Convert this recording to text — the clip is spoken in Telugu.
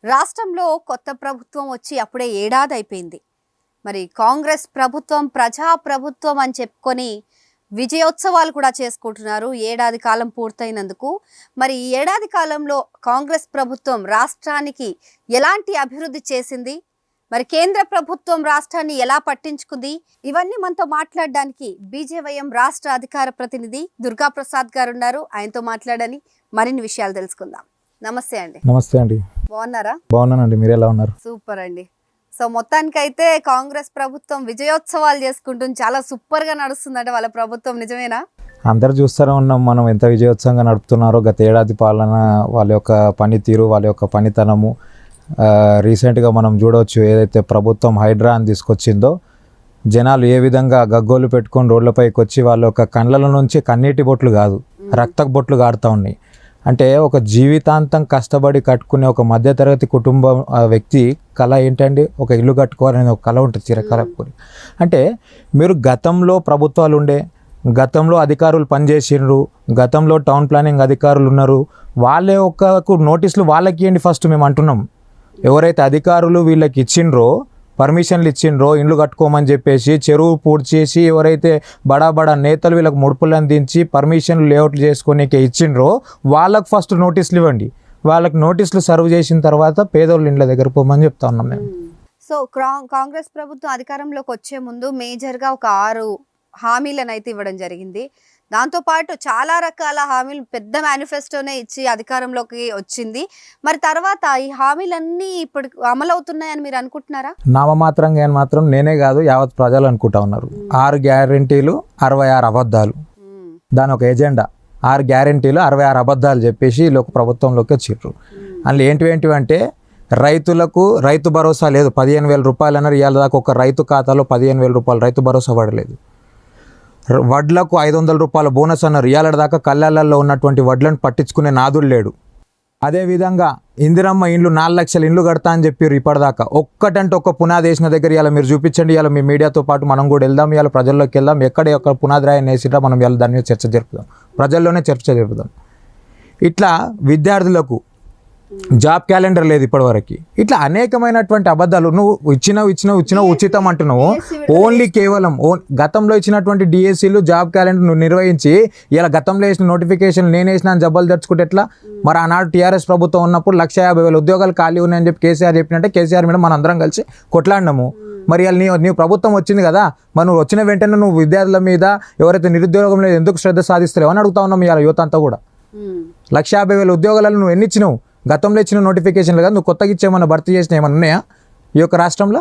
రాష్ట్రంలో కొత్త ప్రభుత్వం వచ్చి అప్పుడే ఏడాది అయిపోయింది. మరి కాంగ్రెస్ ప్రభుత్వం ప్రజా ప్రభుత్వం అని చెప్పుకొని విజయోత్సవాలు కూడా చేసుకుంటున్నారు ఏడాది కాలం పూర్తయినందుకు. మరి ఈ ఏడాది కాలంలో కాంగ్రెస్ ప్రభుత్వం రాష్ట్రానికి ఎలాంటి అభివృద్ధి చేసింది, మరి కేంద్ర ప్రభుత్వం రాష్ట్రాన్ని ఎలా పట్టించుకుంది, ఇవన్నీ మనతో మాట్లాడడానికి బీజేవైఎం రాష్ట్ర అధికార ప్రతినిధి దుర్గా ప్రసాద్ గారు ఉన్నారు. ఆయనతో మాట్లాడని మరిన్ని విషయాలు తెలుసుకుందాం. నమస్తే అండి. నమస్తే అండి. బాగున్నారా? బాగున్నానండి, మీరు ఎలా ఉన్నారు? సూపర్ అండి. సో మొత్తానికైతే కాంగ్రెస్ ప్రభుత్వం విజయోత్సవాలు చేసుకుంటుంది, చాలా సూపర్ గా నడుస్తుందంటే వాళ్ళ ప్రభుత్వం, నిజమేనా? అందరు చూస్తూనే ఉన్నాం మనం ఎంత విజయోత్సవంగా నడుపుతున్నారో. గత ఏడాది పాలన, వాళ్ళ యొక్క పనితీరు, వాళ్ళ యొక్క పనితనము. రీసెంట్గా మనం చూడవచ్చు, ఏదైతే ప్రభుత్వం హైడ్రా అని తీసుకొచ్చిందో జనాలు ఏ విధంగా గగ్గోలు పెట్టుకొని రోడ్లపైకి వచ్చి వాళ్ళ యొక్క కళ్ళల నుంచి కన్నీటి బొట్లు కాదు, రక్తపు బొట్లు కారుతూ ఉన్నాయి. అంటే ఒక జీవితాంతం కష్టపడి కట్టుకునే ఒక మధ్యతరగతి కుటుంబం వ్యక్తి కళ ఏంటండి, ఒక ఇల్లు కట్టుకోవాలనే ఒక కళ ఉంటుంది చిరకాలం. అంటే మీరు గతంలో ప్రభుత్వాలు ఉండే, గతంలో అధికారులు పనిచేసిండ్రు, గతంలో టౌన్ ప్లానింగ్ అధికారులు ఉన్నారు, వాళ్ళే ఒక నోటీసులు వాళ్ళకి ఇవ్వండి ఫస్ట్ మేము అంటున్నాం. ఎవరైతే అధికారులు వీళ్ళకి ఇచ్చిండ్రో, పర్మిషన్లు ఇచ్చిండ్రో ఇండ్లు కట్టుకోమని చెప్పేసి, చెరువు పూర్తి చేసి ఎవరైతే బడా నేతలు వీళ్ళకి ముడుపులను దించి పర్మిషన్లు లేఅవుట్లు చేసుకునేకే ఇచ్చిండ్రో వాళ్ళకు ఫస్ట్ నోటీసులు ఇవ్వండి. వాళ్ళకి నోటీసులు సర్వ్ చేసిన తర్వాత పేదోళ్ళు ఇండ్ల దగ్గర పోమని చెప్తా ఉన్నాం మేము. సో కాంగ్రెస్ ప్రభుత్వం అధికారంలోకి వచ్చే ముందు మేజర్గా ఒక 6 హామీలను అయితే ఇవ్వడం జరిగింది. దాంతోపాటు చాలా రకాల హామీలు, పెద్ద మేనిఫెస్టోనే ఇచ్చి అధికారంలోకి వచ్చింది. మరి తర్వాత ఈ హామీలన్నీ ఇప్పుడు అమలవుతున్నాయని మీరు అనుకుంటున్నారా? నామమాత్రంగా అని మాత్రం నేనే కాదు, యావత్ ప్రజలు అనుకుంటా ఉన్నారు. 6 గ్యారెంటీలు 66 అబద్ధాలు, దాని ఒక ఎజెండా. 6 గ్యారెంటీలు 66 అబద్ధాలు చెప్పేసి ఒక ప్రభుత్వంలోకి వచ్చిర్రు. అందులో ఏంటివంటే రైతులకు రైతు భరోసా లేదు, 15,000 రూపాయలు అన్నారు. ఇవాళ దాకా ఒక రైతు ఖాతాలో 15,000 రూపాయలు రైతు భరోసా పడలేదు. వడ్లకు 500 రూపాయల బోనస్ అన్నారు. ఇవాళ దాకా కళ్ళల్లో ఉన్నటువంటి వడ్లను పట్టించుకునే నాదుడు లేడు. అదేవిధంగా ఇందిరమ్మ ఇండ్లు 4 లక్షల ఇండ్లు కడతా అని చెప్పారు. ఇప్పటిదాకా ఒక్కటంటే ఒక్క పునాది వేసిన దగ్గర ఇలా మీరు చూపించండి. ఇలా మీ మీడియాతో పాటు మనం కూడా వెళ్దాం, ఇలా ప్రజల్లోకి వెళ్దాం. ఎక్కడ ఒక్క పునాది రాయని వేసినా మనం ఇలా దాని మీద చర్చ జరుపుదాం, ప్రజల్లోనే చర్చ జరుపుదాం. ఇట్లా విద్యార్థులకు జాబ్ క్యాలెండర్ లేదు ఇప్పటివరకు. ఇట్లా అనేకమైనటువంటి అబద్ధాలు. నువ్వు ఇచ్చినావు ఉచితం అంటున్నావు. ఓన్లీ కేవలం గతంలో ఇచ్చినటువంటి డిఎస్సీలు జాబ్ క్యాలెండర్ నువ్వు నిర్వహించి ఇలా గతంలో వేసిన నోటిఫికేషన్ నేను వేసిన జబ్బలు తెచ్చుకుంటే ఎట్లా? మరి ఆనాడు టీఆర్ఎస్ ప్రభుత్వం ఉన్నప్పుడు 150,000 ఉద్యోగాలు ఖాళీ ఉన్నాయని చెప్పి కేసీఆర్ చెప్పినట్టే కేసీఆర్ మీద మనం అందరం కలిసి కొట్లాడినాము. మరి ఇలా నీ ప్రభుత్వం వచ్చింది కదా, మరి నువ్వు వచ్చిన వెంటనే నువ్వు విద్యార్థుల మీద, ఎవరైతే నిరుద్యోగం లేదు ఎందుకు శ్రద్ధ సాధిస్తలేవు అని అడుగుతా ఉన్నాం. ఇలా యువత అంతా కూడా 150,000 ఉద్యోగాలను నువ్వు ఎన్ని ఇచ్చినావు? గతంలో ఇచ్చిన నోటిఫికేషన్లు కదా, నువ్వు కొత్తగా ఇచ్చేమన్నా భర్తీ చేసిన ఏమన్నా ఉన్నాయా ఈ యొక్క రాష్ట్రంలో?